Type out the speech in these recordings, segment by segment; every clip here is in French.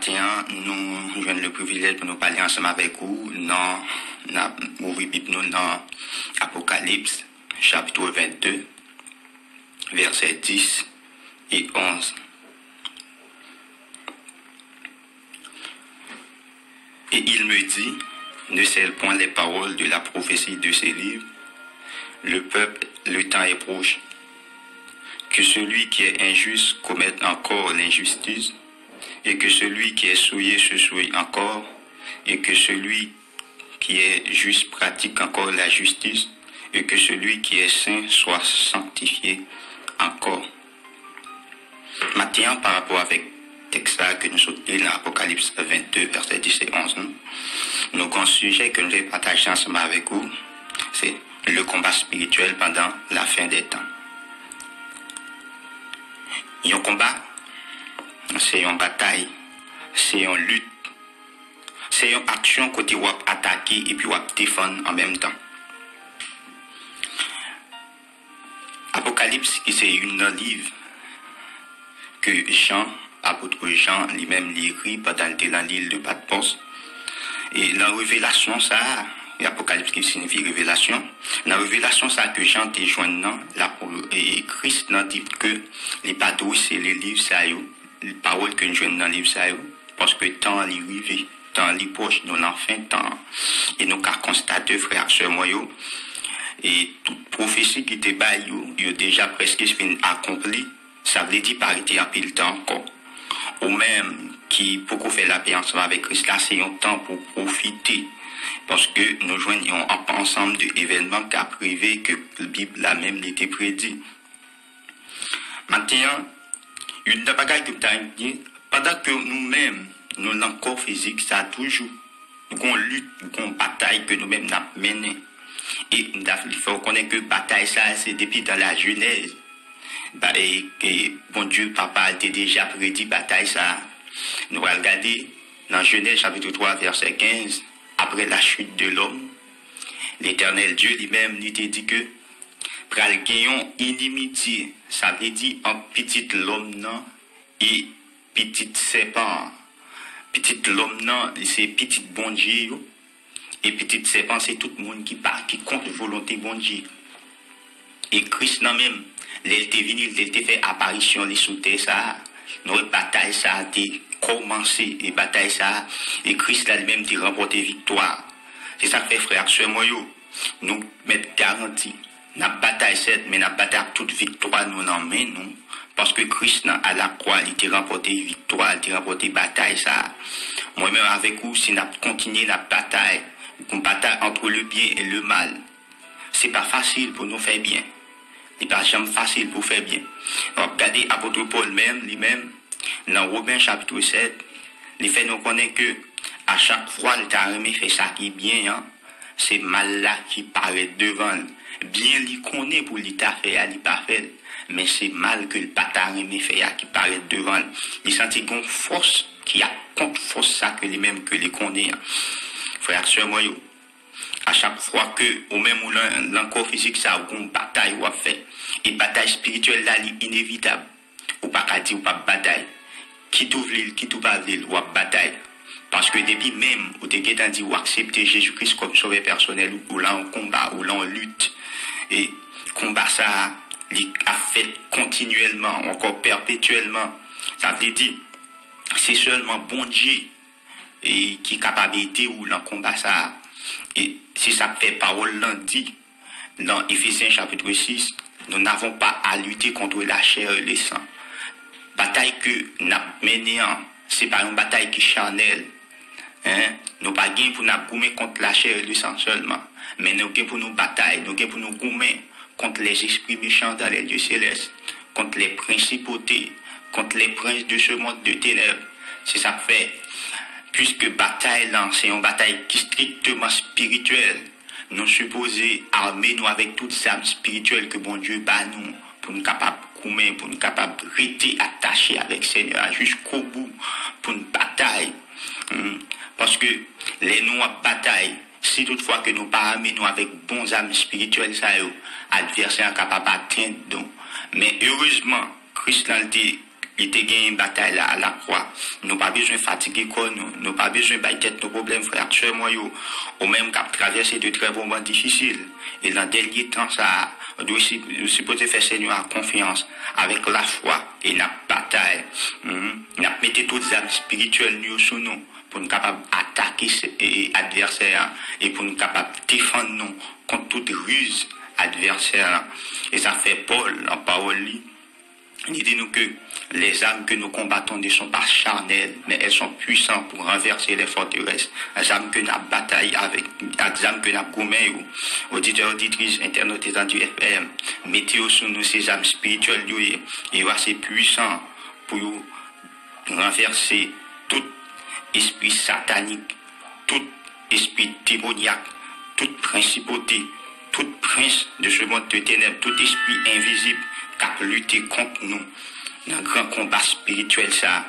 matin, nous avons le privilège de nous parler ensemble avec vous dans Apocalypse, chapitre 22, versets 10 et 11. Et il me dit, ne scelle point les paroles de la prophétie de ces livres, le peuple, le temps est proche. Que celui qui est injuste commette encore l'injustice, et que celui qui est souillé se souille encore, et que celui qui est juste pratique encore la justice, et que celui qui est saint soit sanctifié encore. Maintenant, par rapport avec le texte que nous sommes dans l'Apocalypse 22, versets 10 et 11, nous avons un sujet que nous allons partager ensemble avec vous, c'est le combat spirituel pendant la fin des temps. Un combat, c'est une bataille, c'est une lutte, c'est une action côté où attaquer et puis où défendre en même temps. Apocalypse, c'est un livre que apôtre Jean lui-même écrit pendant dans l'île de Patmos. Et la révélation, ça, l'Apocalypse qui signifie révélation, la révélation, ça que Jean te joignant, et Christ n'a dit que les bateaux, c'est les livres, ça y est, les paroles que nous joignons dans les livres, ça y est, parce que tant les rivés, tant les proches, nous l'enfin, tant, et nous qu'à constater, frères, sœurs, moi, et toute prophétie qui était baillée, il a déjà presque accompli, ça veut dire par été en pile temps encore. Ou même qui, pour qu'on fait la paix ensemble avec Christ, là, c'est un temps pour profiter. Parce que nous joignons ensemble d'événements qu'a privé que la Bible a même été prédit. Maintenant, une des bagages que tu as dit, pendant que nous-mêmes, nous avons corps physique, ça a toujours, nous avons lutte, nous avons bataille que nous-mêmes nous avons menée. Et il faut connaître que bataille, ça, c'est depuis dans la Genèse. Et bon Dieu, papa a déjà prédit bataille, ça. Nous allons regarder dans Genèse, chapitre 3, verset 15. Après la chute de l'homme, l'Éternel Dieu lui-même lui a dit que pral gayon inimitié, ça veut dire en petit l'homme non et petit serpent. Petit l'homme non, c'est petit bon Dieu et petit serpent c'est tout le monde qui compte volonté bon Dieu. Et Christ non même, il était venu, il était fait apparition les sous terre ça, nos bataille ça a été commencer et bataille ça et Christ lui-même dit remporter victoire. C'est ça que fait frère sœur moi nous mettre garantie n'a bataille cette mais n'a bataille toute victoire nous en main nous parce que Christ à la croix il a remporté victoire, il a remporté bataille ça. Moi même avec vous si n'a continuer la bataille, une bataille entre le bien et le mal. C'est pas facile pour nous faire bien. C'est pas jamais facile pour faire bien. Donc regardez apôtre Paul même lui-même dans Romains chapitre 7, il fait nous connaître que à chaque fois le tarmé fait ça qui est bien, hein, c'est mal là qui paraît devant. Bien il connaît pour l'état fait, il pas fait, mais c'est mal que le patarmé fait qui paraît devant. Il sentit une force qui a contre force ça que les mêmes que les connaît. Hein. Frère sœur moi à chaque fois que au même ou l'encore physique ça a une bataille ou a fait et bataille spirituelle là est inévitable. Ou pas qu'à dire ou pas bataille. Qui t'ouvre l'île, qui t'ouvre pas l'île, ou à bataille. Parce que depuis même, ou t'es dit ou accepter Jésus-Christ comme sauveur personnel, ou là on combat, ou là on lutte. Et combat ça, il a fait continuellement, encore perpétuellement. Ça veut dire, c'est seulement bon Dieu et qui est capable d'aider ou l'en combat ça. Et si ça fait parole lundi, dans Éphésiens chapitre 6, nous n'avons pas à lutter contre la chair et le sang. Bataille que nous menons, c'est pas une bataille qui est charnelle. Hein? Nous pas gain pour nous gommer contre la chair et le sang seulement. Mais nous gain pour nous bataille, nous gain pour nous gommer contre les esprits méchants dans les lieux célestes, contre les principautés, contre les princes de ce monde de ténèbres. C'est ça que fait. Puisque bataille là, c'est une bataille qui est strictement spirituelle. Nous supposons armer nous avec toutes les armes spirituelles que bon Dieu bat nous pour nous capables pour nous capables de rester attachés avec le Seigneur jusqu'au bout pour une bataille. Parce que les nous en bataille, si toutefois que nous pas armés nous avec bons âmes spirituelles, ça y est, adversaire incapable d'atteindre nous. Mais heureusement, Christ l'a dit, il était gagné une bataille là à la croix. Nous pas besoin de fatiguer fatigués quoi nous pas besoin de tête nos problèmes frère tuer moi yo ou même cap traverser de très bons moments difficiles et dans dernier temps ça nous supposé faire Seigneur confiance avec la foi et la bataille n'a mettre toutes les âmes spirituelles nous sur nous pour nous capable attaquer adversaire et pour nous capable défendre nous contre toute ruse adversaire et ça fait Paul en parole il dit nous que les âmes que nous combattons ne sont pas charnelles, mais elles sont puissantes pour renverser les forteresses. Les âmes que nous bataillons avec, les âmes que nous gommé ou auditeurs, auditrices, internautes et du FM, mettez sur nous ces âmes spirituelles, et assez puissants pour renverser tout esprit satanique, tout esprit démoniaque, toute principauté, tout prince de ce monde de ténèbres, tout esprit invisible qui a lutté contre nous dans un grand combat spirituel ça.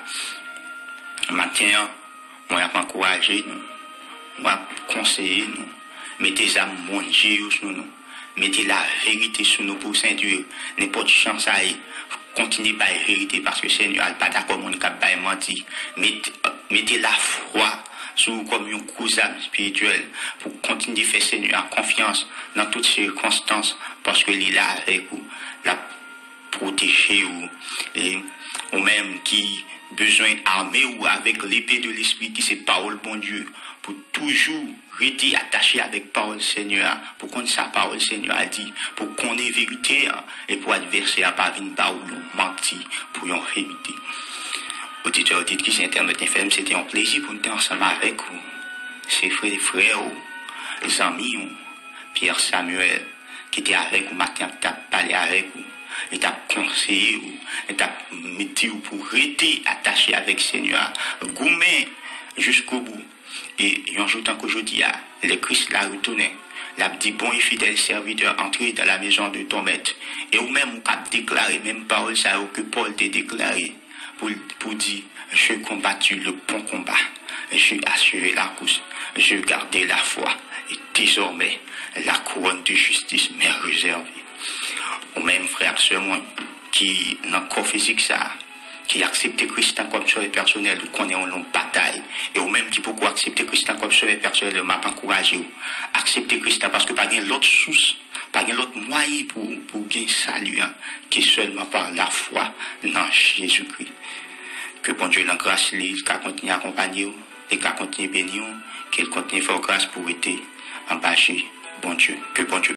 Maintenant, moi je encourager nous, moi conseiller nous, mettez les âmes mon Dieu sur nous, mettez la vérité sur nous pour Saint-Dieu, n'importe chance à continuer par la vérité parce que Seigneur n'est pas d'accord mon cap par mentir. Mettez la foi sur comme une cousin spirituelle pour continuer à faire Seigneur confiance dans toutes circonstances parce que il est là avec vous, la protéger ou même qui besoin armé ou avec l'épée de l'esprit qui c'est parole bon Dieu pour toujours rester attaché avec parole Seigneur pour qu'on sa parole Seigneur a dit pour qu'on ait vérité et pour adversaire pas venir par ou mentir pour une vérité. Auditeurs, auditrices, internet FM, c'était un plaisir pour nous être ensemble avec vous. C'est frères, les amis, Pierre Samuel, qui était avec vous matin, qui t'a parlé avec vous, et t'a conseillé, et t'a mis pour rester attaché avec le Seigneur, gourmet jusqu'au bout. Et un jour, tant qu'aujourd'hui, le Christ l'a retourné. L'a dit, bon et fidèle serviteur, entrez dans la maison de ton maître. Et ou même, on a déclaré, même parole, ça que Paul t'a déclaré. Pour dire, je combattu le bon combat, je assuré la course, je gardé la foi, et désormais, la couronne de justice m'est réservée. Ou même frère, sœur, moi, qui, dans le corps physique, ça, qui accepte Christ comme sauveur personnel, qu'on est en longue bataille, et ou même qui peut accepter Christ comme sauveur personnel, m'a encouragé, accepter Christ parce que pas de l'autre source, pas de l'autre moyen pour gagner salut, qui est seulement par la foi dans Jésus-Christ. Que bon Dieu, la grâce, qu'il continue à accompagner, et qu'il continue à bénir, qu'il continue à faire grâce pour être embauché. Bon Dieu, que bon Dieu.